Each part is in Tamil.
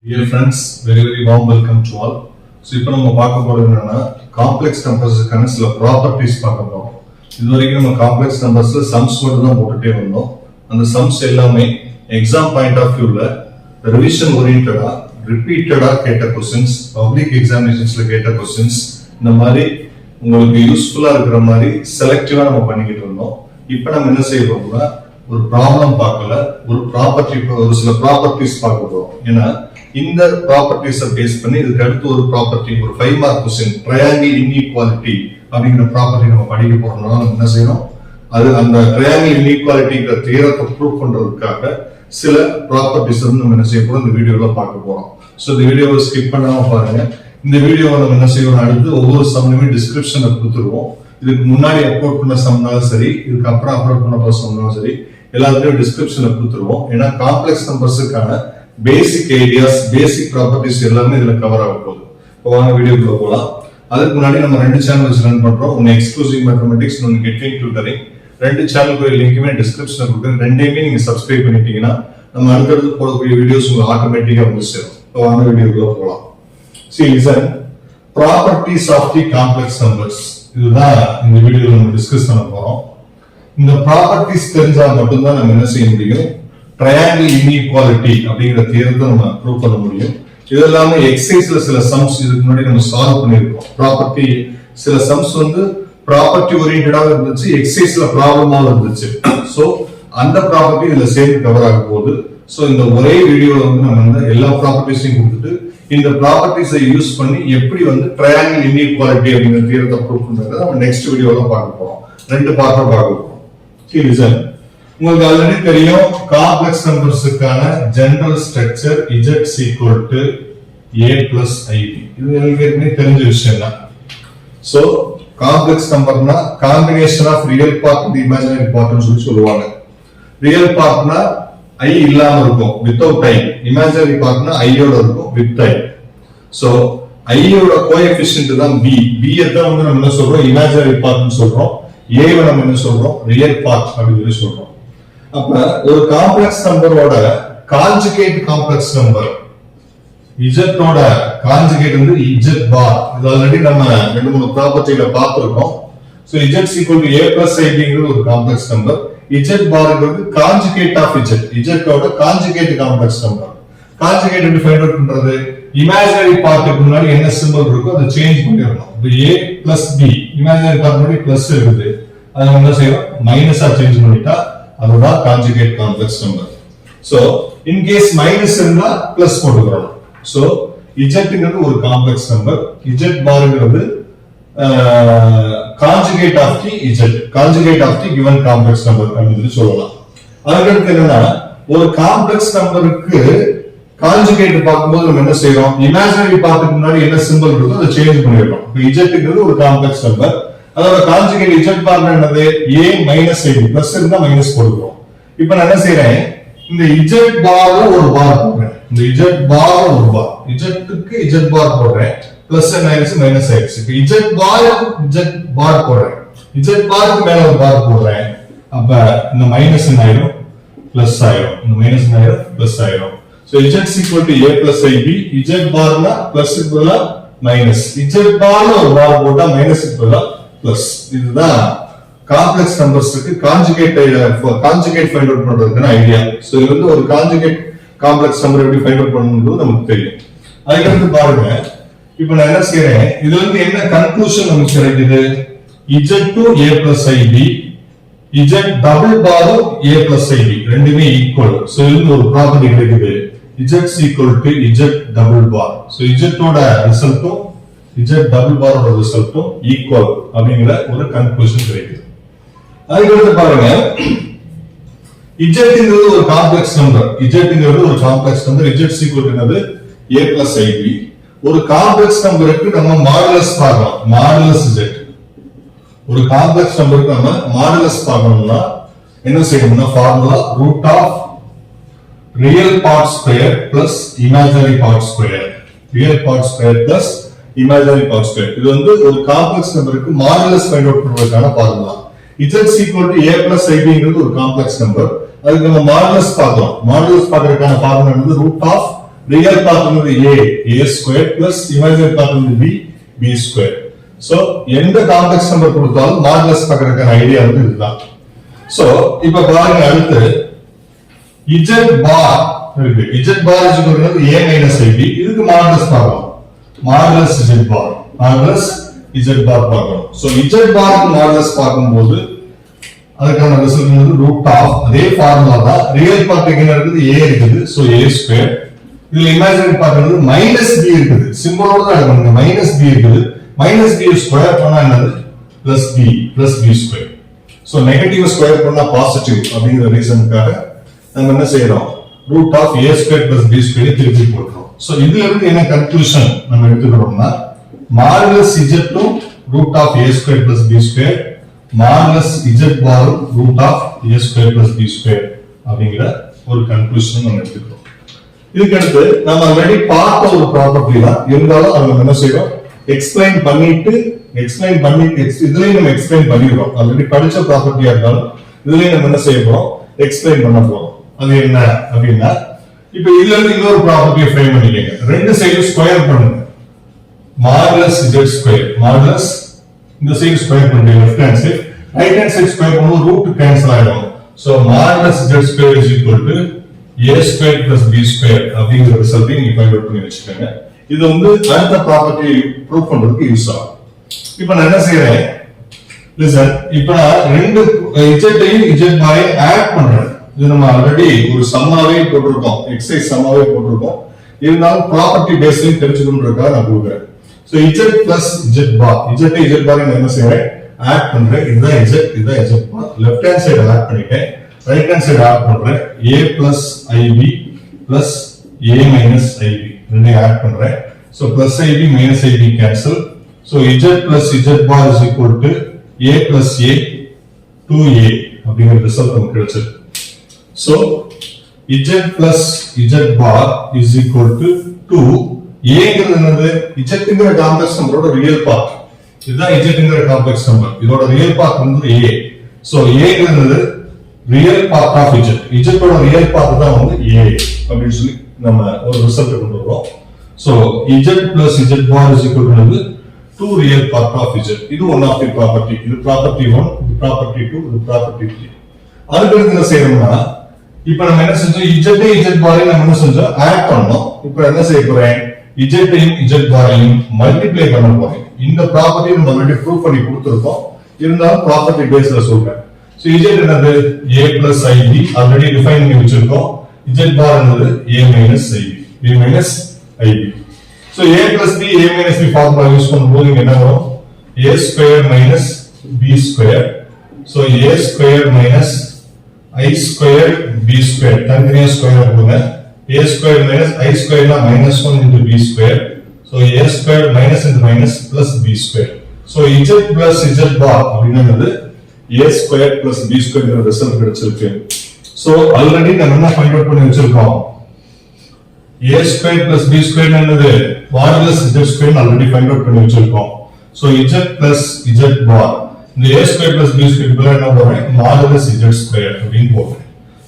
Dear friends, very warm welcome to all. So இப்போ நம்ம பார்க்க போறது என்னன்னா காம்ப்ளெக்ஸ் நம்பர்ஸ்க்கான சில ப்ராப்பர்ட்டிஸ் பார்க்க போறோம். இதுவரைக்கும் நம்ம காம்ப்ளெக்ஸ் நம்பர்ஸ்ல சம்ஸ் மட்டும் தான் போட்டுட்டே வந்தோம். அந்த சம்ஸ் எல்லாமே எக்ஸாம் பாயிண்ட் ஆஃப் வியூல ரிவிஷன் ஓரியன்டடா ரிப்பீட்டடா கேட்ட क्वेश्चंस, பப்ளிக் எக்ஸாமினேஷன்ஸ்ல கேட்ட क्वेश्चंस, இந்த மாதிரி உங்களுக்கு யூஸ்ஃபுல்லா இருக்கிற மாதிரி செலக்டிவா நம்ம பண்ணிக்கிட்டு இருந்தோம். இப்போ நம்ம என்ன செய்ய போறோம்னா ஒரு ப்ராப்ளம் பார்க்கல, ஒரு சில ப்ராப்பர்ட்டிஸ் பார்க்க போறோம். ஏன்னா இந்த ப்ராப்பர்ட்டிஸை பேஸ் பண்ணி இதுக்கு அடுத்து ஒரு ப்ராப்பர்ட்டி, ஒரு 5 மார்க் क्वेश्चन ட்ரையாங்கிள் இன்இக்வாலிட்டி அப்படிங்கிற ப்ராப்பர்ட்டி நம்ம படிக்க போறோம்னா நம்ம என்ன செய்யணும், அது அந்த ட்ரையாங்கிள் இன்இக்வாலிட்டிங்கிற தியரத்தை ப்ரூவ் பண்றதுக்காக சில ப்ராப்பர்ட்டிஸ் வந்து நம்ம என்ன செய்ய போறோம் இந்த வீடியோல பார்க்க போறோம். ஸோ இந்த வீடியோவை ஸ்கிப் பண்ணாம பாருங்க. இந்த வீடியோவை நம்ம என்ன செய்யணும், அடுத்து ஒவ்வொரு சம்லையுமே டிஸ்கிரிப்ஷன்ல கொடுத்துருவோம். இதுக்கு முன்னாடி அப்லோட் பண்ண சம்னாலும் சரி, இதுக்கு அப்புறம் அப்லோட் பண்ண சம்னாலும் சரி, எல்லாத்துலயும் டிஸ்கிரிப்ஷன்ல கொடுத்துருவோம். ஏன்னா காம்ப்ளெக்ஸ் நம்பர்ஸுக்கான பேசிக் ஐடியாஸ், பேசிக் ப்ராப்பர்ட்டிஸ் எல்லாமே இதுல கவர் ஆக போகுது. இப்போ வாங்க வீடியோக்குள்ள போகலாம். அதுக்கு முன்னாடி நம்ம 2 சேனல்ஸ் ரன் பண்றோம். ஒன்னு எக்ஸ்க்ளூசிவ் மேத்தமெட்டிக்ஸ், ஒன்னு கெட்டிங் டியூட்டரிங். 2 சேனலுக்கு லிங்க்குமே டிஸ்கிரிப்ஷன்ல கொடுக்குறேன். ரெண்டையுமே நீங்க சப்ஸ்கிரைப் பண்ணிட்டீங்கன்னா நம்ம அடுத்தடுத்து போடக்கூடிய வீடியோஸ் உங்களுக்கு ஆட்டோமேட்டிக்கா வந்து சேரும். இப்போ வாங்க வீடியோக்குள்ள போகலாம். See, listen, properties of the complex numbers. இதுதான் இந்த வீடியோல நம்ம டிஸ்கஸ் பண்ண போறோம். இந்த ப்ராப்பர்ட்டிஸ் தெரிஞ்சா மட்டும்தான் நம்ம என்ன செய்ய முடியும், ட்ரையாங்கிள் இன்இக்வாலிட்டி அப்படிங்கிற தியரத்தை நம்ம ப்ரூவ் பண்ண முடியும். இதெல்லாமே எக்ஸசைஸ்ல சில சம்ஸ் இதுக்கு முன்னாடி நம்ம சால்வ் பண்ணிருக்கோம். ப்ராப்பர்ட்டி சில சம்ஸ் வந்து ப்ராப்பர்ட்டி ஓரியன்டடாக இருந்துச்சு, எக்ஸசைஸ்ல ப்ராப்ளமாவும் இருந்துச்சு. சோ அந்த ப்ராப்பர்ட்டி இதுல சேர்ந்து கவர் ஆக போகுது. சோ இந்த ஒரே வீடியோல வந்து நம்ம வந்து எல்லா ப்ராப்பர்ட்டிஸையும் கொடுத்துட்டு இந்த ப்ராப்பர்ட்டிஸை யூஸ் பண்ணி எப்படி வந்து ட்ரையாங்கிள் இன்இக்வாலிட்டி அப்படிங்கிற தியரத்தை ப்ரூவ் பண்றதை நம்ம நெக்ஸ்ட் வீடியோல பார்க்க போறோம். 2 பார்ட்டா பார்க்க போறோம். உங்களுக்கு ஆல்ரெடி தெரியும் காம்ப்ளெக்ஸ் நம்பர்ஸுக்கான general structure Z equal to A plus IB. இது எல்லாருக்குமே தெரிஞ்ச விஷயம் தான். சோ காம்ப்ளெக்ஸ் நம்பர்னா combination of real part and imaginary பார்ட்னு சொல்லுவாங்க. ரியல் பார்ட்னா I இல்லாம இருக்கும், வித்தவுட் I. இமேஜினரி பார்ட்னா I யோட இருக்கும், வித் I. சோ I யோட கோஎஃபிஷியன்ட் தான் B. B தான் வந்து நம்ம என்ன சொல்றோம், இமேஜினரி பார்ட்னு சொல்றோம். A வை நம்ம என்ன சொல்றோம், ரியல் பார்ட் அப்படின்னு சொல்றோம். அப்ப ஒரு காம்ப்ளெக்ஸ் நம்பரோட கான்ஜுகேட் காம்ப்ளெக்ஸ் நம்பர் Z ஓட கான்ஜுகேட் வந்து Z பார். இது ஆல்ரெடி நம்ம 2-3 ப்ராப்பர்ட்டில பார்த்திருக்கோம். So Z equal to A plus IB ங்கிறது ஒரு காம்ப்ளெக்ஸ் நம்பர். Z பார்ங்கிறது கான்ஜுகேட் ஆஃப் Z ஓட கான்ஜுகேட் காம்ப்ளெக்ஸ் நம்பர். கான்ஜுகேட் எப்படி ஃபைண்ட் அவுட் பண்றது, இமேஜினரி பார்ட்டுக்கு முன்னாடி என்ன சிம்பல் இருக்கோ அதை சேஞ்ச் பண்ணிரணும். இப்போ A plus B imaginary part முன்னாடி பிளஸ் இருக்குது, அதை நம்ம என்ன செய்யறோம், மைனஸா சேஞ்ச் பண்ணிட்டா அதுதான் conjugate complex number. So in case minus இருந்தா பிளஸ் போட்டுக்கறோம். சோ Z ஒரு காம்ப்ளெக்ஸ் நம்பர், Z பார்ங்கிறது conjugate of the Z, conjugate of the given complex number அப்படின்னு சொல்லலாம். அதுக்கு என்னன்னா ஒரு காம்ப்ளெக்ஸ் நம்பருக்கு கான்ஜுகேட் பார்க்கும்போது நம்ம என்ன செய்யறோம், இமேஜினரி பார்ட்டுக்கு முன்னாடி என்ன சிம்பல் இருக்கோ அதை சேஞ்ச் பண்ணிடுறோம். Z ஒரு காம்ப்ளெக்ஸ் நம்பர், அதோட கான்ஜுகேட் Z பார் என்னது, A minus IB, பிளஸ் இருந்தா மைனஸ் போடுறோம். இப்போ நான் என்ன செய்றேன், இந்த Z பார்ல ஒரு பார் போடுறேன், இந்த Z பார் ஒரு பார், Z-க்கு Z பார் போடுறேன், பிளஸ் மைனஸ் மைனஸ் ஆயிடுச்சு. இப்போ Z பார் போடுறேன், Z பாருக்கு மேல ஒரு பார் போடுறேன். அப்ப இந்த மைனஸ் ஆயிடும், பிளஸ் ஆயிடும், இந்த மைனஸ் ஆயிடும், பிளஸ் ஆயிடும். So Z equal to A plus IB, Z பார்னா பிளஸ் பதிலா மைனஸ், Z பார்ல ஒரு பார் போட்டா மைனஸ் பதிலா பிளஸ். இதுதான் காம்ப்ளெக்ஸ் நம்பர்ஸ்க்கு கான்ஜுகேட் ஃபைண்ட் அவுட் பண்றதுக்கான ஐடியா. சோ இது வந்து ஒரு கான்ஜுகேட் காம்ப்ளெக்ஸ் நம்பர் எப்படி ஃபைண்ட் அவுட் பண்ணனும்ன்றது நமக்கு தெரியும். அதுக்கு அடுத்து பாருங்க, இப்போ நான் என்ன செய்றேன், இதுல இருந்து என்ன கன்க்ளூஷன் நமக்கு கிடைக்குது, Z to A plus IB, Z double பாரும் A plus IB ரெண்டுமே ஈக்குவல். சோ இது ஒரு ப்ராப்பர்ட்டி கிடைக்குது, Z equal to Z double bar. So Z ஓட ரிசல்ட்டும் Z double bar ஓட ரிசல்ட்டும் ஈக்குவல் அப்படிங்கிற ஒரு கன்க்ளூஷன் கிடைக்குது. அதுக்கு பாருங்க, Z ஒரு காம்ப்ளெக்ஸ் நம்பர், Z ஒரு complex number, Z equal to என்னது, A plus IB. ஒரு காம்ப்ளெக்ஸ் நம்பருக்கு நம்ம மாடுலஸ் பார்க்கலாம், மாடுலஸ் Z. ஒரு காம்ப்ளெக்ஸ் நம்பருக்கு நம்ம மாடுலஸ் பார்க்கணும்னா என்ன செய்யணும்னா formula root of real part square plus imaginary part square, real part square plus imaginary part square. இது வந்து ஒரு காம்ப்ளெக்ஸ் நம்பருக்கு மாடுலஸ் ஃபைண்ட் அவுட் பண்றதுக்கான formula. Z equal to A plus IB ஒரு காம்ப்ளெக்ஸ் நம்பர், அதுக்கு நம்ம மாடுலஸ் பார்க்கிறோம். மாடுலஸ் பார்க்கறதுக்கான ஃபார்முலா வந்து ரூட் ஆஃப் ரியல் பார்ட் வந்து a square plus imaginary part வந்து b ஸ்கொயர். சோ எந்த காம்ப்ளெக்ஸ் நம்பர் கொடுத்தாலும் மாடுலஸ் பார்க்கறதுக்கான ஐடியா வந்து இதுதான். சோ இப்ப பாருங்க, அடுத்து z பார் இருக்கு. z bar is equal to a minus ib. இதுக்கு மாடுலஸ் பார்க்கலாம். Modulus z bar, modulus z bar பார்க்கணும். சோ z பாருக்கு மாடுலஸ் பார்க்கும்போது அதுக்கான ரிசல்ட் வந்து ரூட் ஆஃப், அதே ஃபார்முலா தான். ரியல் பார்ட் என்ன இருக்குது, a இருக்குது. So a square. இதுல இமேஜினரி பார்ட் வந்து மைனஸ் b இருக்குது. சிம்பலோட தான் எடுக்கணும். மைனஸ் b இருக்குது. மைனஸ் b ஸ்கொயர் பண்ணா என்னது, plus b square. So negative square பண்ணா பாசிட்டிவ் அப்படிங்கிற ரீசனுக்காக நம்ம என்ன செய்யறோம், root of a square plus b square திருப்பி போடுறோம். சோ இதுல இருந்து என்ன கன்க்ளூஷன் நம்ம எடுத்துக்கிறோம்னா, மாடுலஸ் z டும் root of a square plus b square, modulus z bar root of a square plus b square அப்படிங்கிற ஒரு கன்க்ளூஷன் நம்ம எடுத்துக்கிறோம். இதுக்கு அடுத்து நம்ம ஆல்ரெடி பார்த்த ஒரு ப்ராப்பர்ட்டி தான், இருந்தாலும் அதை நம்ம என்ன செய்யறோம், எக்ஸ்பிளைன் பண்ணிட்டு இதுலயும் நம்ம எக்ஸ்பிளைன் பண்ணிடுறோம். ஆல்ரெடி படிச்ச ப்ராப்பர்ட்டியா இருந்தாலும் இதுலயும் நம்ம என்ன செய்ய போறோம், எக்ஸ்பிளைன் பண்ண போறோம். அது என்ன அப்படின்னா, இப்ப இதுல இருந்து இன்னொரு ப்ராப்பர்ட்டியை ஃப்ரேம் பண்ணிக்கங்க. ரெண்டு சைடு ஸ்கொயர் பண்ணுங்க. மாடுலஸ் z ஸ்கொயர், மாடுலஸ் இந்த சைடு ஸ்கொயர் பண்ணுங்க, left hand side. Right hand side square பண்ணும்போது ரூட் கேன்சல் ஆயிடும். So modulus z square is equal to a square plus b square அப்படிங்கிற ரிசல்ட்டை நீங்க ஃபைண்ட் அவுட் பண்ணி வச்சுக்கோங்க. இது வந்து அடுத்த ப்ராப்பர்ட்டி ப்ரூவ் பண்றதுக்கு யூஸ் ஆகும். இப்போ நான் என்ன செய்யறேன், லிசன். இப்போ நான் ரெண்டு z-ஐயும் z பாரையும் ஆட் பண்றேன். இது நம்ம ஆல்ரெடி ஒரு சம்மாவே போட்டிருக்கோம், எக்ஸசைஸ் சம்மாவே போட்டிருக்கோம். இருந்தாலும் ப்ராப்பர்ட்டி பேஸ்லயும் தெரிஞ்சுக்கணுன்றதுக்காக நான் கொடுக்குறேன். சோ z பிளஸ் z பார், z-ஐ z பாரை நான் என்ன செய்யறேன், ஆட் பண்றேன். இதுதான் z, இதுதான் z bar. Left hand side add பண்ணிட்டேன், ரைட் ஹேண்ட் சைடு ஆட் பண்றேன். a plus ib plus a minus ib ரெண்டையும் ஆட் பண்றேன். So plus ib minus ib cancel. So z plus z bar is equal to a plus a 2a அப்படிங்கிற ரிசல்ட் நமக்கு கிடைச்சது. So z plus z bar is equal to 2. a என்னது, z-ங்கிற காம்ப்ளெக்ஸ் நம்பரோட ரியல் பார்ட். இதுதான் z-ங்கிற காம்ப்ளெக்ஸ் நம்பர், இதோட ரியல் பார்ட் வந்து a. சோ a என்னது ரியல் பார்ட் ஆஃப் z. z-ஓட ரியல் பார்ட் தான் வந்து a அப்படின்னு சொல்லி நம்ம ஒரு ரிசல்ட் கொண்டு வரோம். So z plus z bar is equal to 2 real part of z. இது one of the property. இது property 1, இது property 2, இது property 3. அதுக்கு என்ன செய்யணும்னா, இப்போ நம்ம என்ன செஞ்சோம், z z bar நம்ம என்ன செஞ்சோம், ஆட் பண்ணோம். இப்போ என்ன செய்ய போறேன், z-ஐயும் z bar-ஐயும் மல்டிப்ளை பண்ண போறேன். இந்த ப்ராப்பர்ட்டி நம்ம ஆல்ரெடி ப்ரூவ் பண்ணி கொடுத்திருக்கோம், இருந்தாலும் ப்ராப்பர்ட்டி பேஸ்ல சொல்றேன். சோ z என்னது, a plus ib already define பண்ணி வச்சிருக்கோம். z bar என்னது a minus ib. So a plus b, a minus b formula use பண்ணும்போது இங்க என்ன வரும், a square minus b square. So a square minus I square b square. தனித்தனியா ஸ்கொயர் போடுங்க. a square minus I square னா -1 into b square. So a square minus into minus plus b square. So z plus z bar அப்படிங்கிறது a square plus b square என்ற ரிசல்ட் கிடைச்சிருக்கு. So ஆல்ரெடி நம்ம என்ன ஃபைண்ட் அவுட் பண்ணி வச்சிருக்கோம், a square plus b square என்னது, modulus z square already find out பண்ணி வச்சிருக்கோம். So z plus z bar, இந்த a square plus b square க்கு என்ன போறேன், மாடுலஸ் z square அப்படினு போறேன்.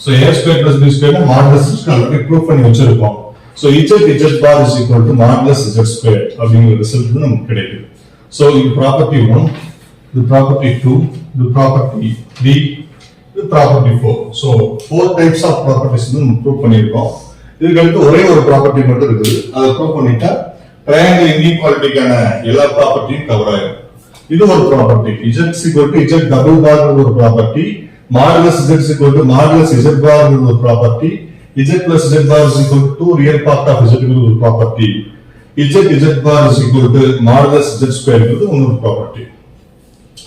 So a square plus b square னா மாடுலஸ் z ஆல்ரெடி ப்ரூவ் பண்ணி வச்சிருக்கோம். So z bar is equal to modulus z square அப்படிங்கிற ரிசல்ட் நமக்கு கிடைக்குது. So இது ப்ராப்பர்ட்டி 1, இது ப்ராப்பர்ட்டி 2, இது ப்ராப்பர்ட்டி 3, இது property 4. So 4 types of properties நம்ம ப்ரூவ் பண்ணிருக்கோம். இதுக்கு அடுத்து ஒரே ஒரு ப்ராப்பர்ட்டி மட்டும் இருக்குது, அதை ப்ரூவ் பண்ணிட்டா ட்ரையாங்கிள் இன்இக்வாலிட்டிக்கான எல்லா ப்ராப்பர்ட்டியும் கவர் ஆகும். இது ஒரு property, z z double bar ஒரு property, modulus z modulus z bar ஒரு property, z plus z bar is equal to 2 real part of z ஒரு property, z bar is equal to modulus z square ஒரு ப்ராப்பர்ட்டி.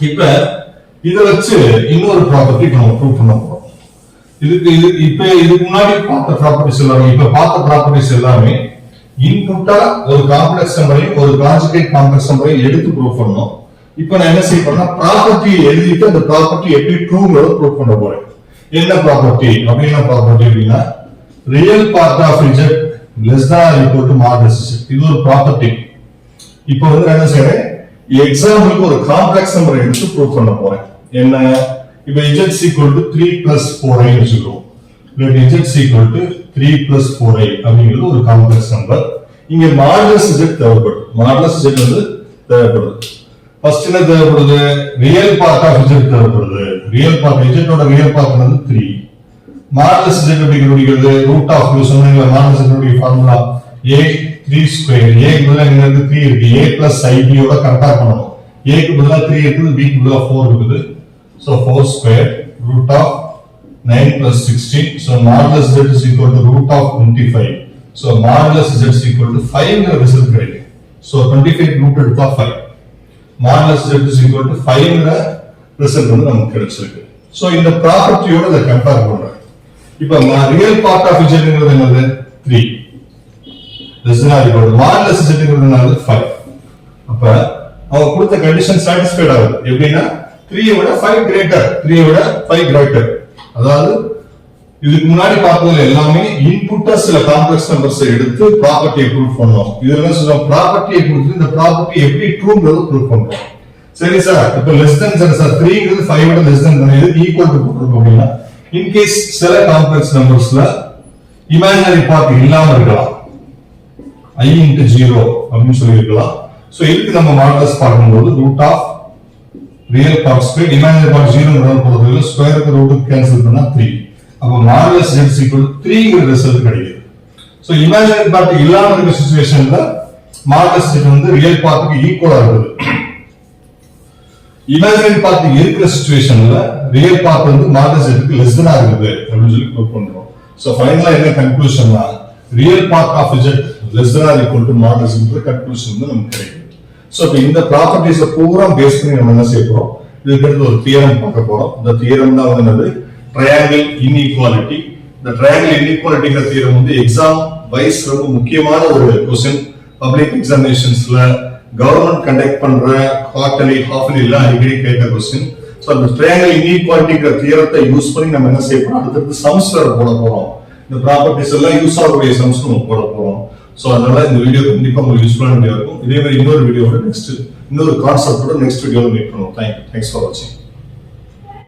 இப்ப இத வச்சு இன்னொரு ப்ராப்பர்ட்டி நம்ம ப்ரூவ் பண்ண போறோம். இதுக்கு முன்னாடி பார்த்த ப்ராப்பர்ட்டிஸ் எல்லாமே, இப்ப பார்த்த ப்ராப்பர்ட்டிஸ் எல்லாமே இன்புட்டா ஒரு காம்ப்ளெக்ஸ் நம்பரையும் ஒரு கான்ஜுகேட் காம்ப்ளெக்ஸ் நம்பரையும் எடுத்து ப்ரூவ் பண்ணோம். இப்போ நான் என்ன செய்ய போறேன்னா, ப்ராப்பர்ட்டி எழுதிட்டு அந்த ப்ராப்பர்ட்டி எப்படி ட்ரூங்கிறத ப்ரூவ் பண்ண போறேன். என்ன ப்ராப்பர்ட்டி அப்படின்னா, ப்ராப்பர்ட்டி அப்படின்னா real part of z less than or equal to modulus z. இது ஒரு ப்ராப்பர்ட்டி. இப்போ வந்து என்ன செய்யறேன், எக்ஸாம்பிளுக்கு ஒரு காம்ப்ளெக்ஸ் நம்பரை எடுத்து ப்ரூவ் பண்ண போறேன். என்ன, இப்போ z equal to 3 plus 4 ஐ வச்சுக்கிறோம். let z equal to 3 plus 4i அப்படிங்கிறது ஒரு காம்ப்ளெக்ஸ் நம்பர். இங்க மாடுலஸ் z தேவைப்படுது. மாடுலஸ் z வந்து தேவைப்படுது. ஃபர்ஸ்ட் என்ன தேவைப்படுது? ரியல் பார்ட் ஆஃப் z தேவைப்படுது. ரியல் பார்ட் z ஓட ரியல் பார்ட் வந்து 3. மாடுலஸ் z எப்படி கண்டுபிடிக்கிறது? ரூட் ஆஃப் சொன்னீங்க மாடுலஸ் z உடைய ஃபார்முலா a 3 ஸ்கொயர். a க்கு பதிலா இங்க இருந்து 3 இருக்கு. a plus ib ஓட கம்பேர் பண்ணனும். a க்கு பதிலா 3 இருக்குது, b க்கு பதிலா 4 இருக்குது. So 4 square root of 9 plus 16. So modulus z is equal to root of 25. So modulus z is equal to 5 ங்கிற result கிடைக்கும். So 25 root எடுத்தா 5. Modulus z is equal to 5 ங்கிற result வந்து நமக்கு கிடைச்சிருக்கு. So இந்த ப்ராப்பர்ட்டியோட இத கம்பேர் பண்றேன். இப்போ ரியல் பார்ட் ஆஃப் z ங்கிறது என்னது? 3. less than or equal to modulus z ங்கிறது என்னது? 5. அப்ப அவங்க கொடுத்த கண்டிஷன் சாட்டிஸ்ஃபைட் ஆகுது. எப்படின்னா 3 விட 5 கிரேட்டர், 3 விட 5 கிரேட்டர். அதாவது இதுக்கு முன்னாடி பார்த்ததுல எல்லாமே இன்புட்டா சில காம்ப்ளெக்ஸ் நம்பர்ஸ் எடுத்து ப்ராப்பர்ட்டியை ப்ரூவ் பண்ணோம். இதுல என்ன சொல்றோம்? ப்ராப்பர்ட்டியை கொடுத்து இந்த ப்ராப்பர்ட்டி எப்படி ட்ரூங்கிறது ப்ரூவ் பண்றோம். சரி சார், இப்போ லெஸ் தென் சார் 3 ங்கிறது 5 விட லெஸ் தென் பண்ணி இது ஈக்குவல் டு போட்டுருக்கோம் அப்படின்னா இன் கேஸ் சில காம்ப்ளெக்ஸ் நம்பர்ஸ்ல இமேஜினரி பார்ட் இல்லாம இருக்கலாம். I into 0 அப்படின்னு சொல்லி இருக்கலாம். சோ இதுக்கு நம்ம மாடுலஸ் பார்க்கும்போது root of real part square imaginary part 0 ங்கறது போடுறதுல ஸ்கொயருக்கு ரூட் கேன்சல் பண்ணா 3. அப்ப modulus z is equal to 3 ங்கிற ரிசல்ட் கிடைக்குது. சோ இமேஜினரி பார்ட் இல்லாம இருக்க சிச்சுவேஷன்ல மாடுலஸ் z வந்து ரியல் பார்ட்க்கு ஈக்குவலா இருக்குது. இமேஜினரி பார்ட் இருக்கிற சிச்சுவேஷன்ல ரியல் பார்ட் வந்து மாடுலஸ் z க்கு லெஸ் தெனா இருக்குது அப்படின்னு சொல்லி ப்ரூவ் பண்றோம். சோ ஃபைனலா என்ன கன்க்ளூஷன்னா real part of z less than or equal to modulus ங்கிற conclusion வந்து நமக்கு கிடைக்கும். சோ இப்போ இந்த ப்ராப்பர்ட்டீஸ் பூரா பேஸ் பண்ணி நம்ம என்ன செய்ய போறோம்? இதுக்கு அடுத்து ஒரு தியரம் பார்க்க போறோம். இந்த தியரம் தான் வந்து என்னது? Triangle inequality. இந்த ட்ரையாங்கிள் இன்இக்வாலிட்டிங்கிற தியரம் வந்து எக்ஸாம் வைஸ் ரொம்ப முக்கியமான ஒரு क्वेश्चन. பப்ளிக் எக்ஸாமினேஷன்ஸ்ல கவர்மெண்ட் கண்டக்ட் பண்ற குவார்ட்டர்லி ஹாஃப்லி எல்லாம் அடிக்கடி கேட்ட क्वेश्चन. சோ அந்த ட்ரையாங்கிள் இன்இக்வாலிட்டிங்கிற தியரத்தை யூஸ் பண்ணி நம்ம என்ன செய்ய போறோம்? அடுத்து சம்ஸ் வேற போட போறோம். இந்த ப்ராப்பர்ட்டீஸ் எல்லாம் யூஸ் ஆகக்கூடிய சம்ஸ் நம்ம போட போறோம். சோ அதனால இந்த வீடியோ கண்டிப்பா உங்களுக்கு யூஸ்ஃபுல்லான வீடியோ இருக்கும். இதே மாதிரி இன்னொரு வீடியோவோட இன்னொரு கான்செப்டோட நெக்ஸ்ட் வீடியோல மீட் பண்ணுவோம். தேங்க்ஸ் ஃபார் வாட்சிங்.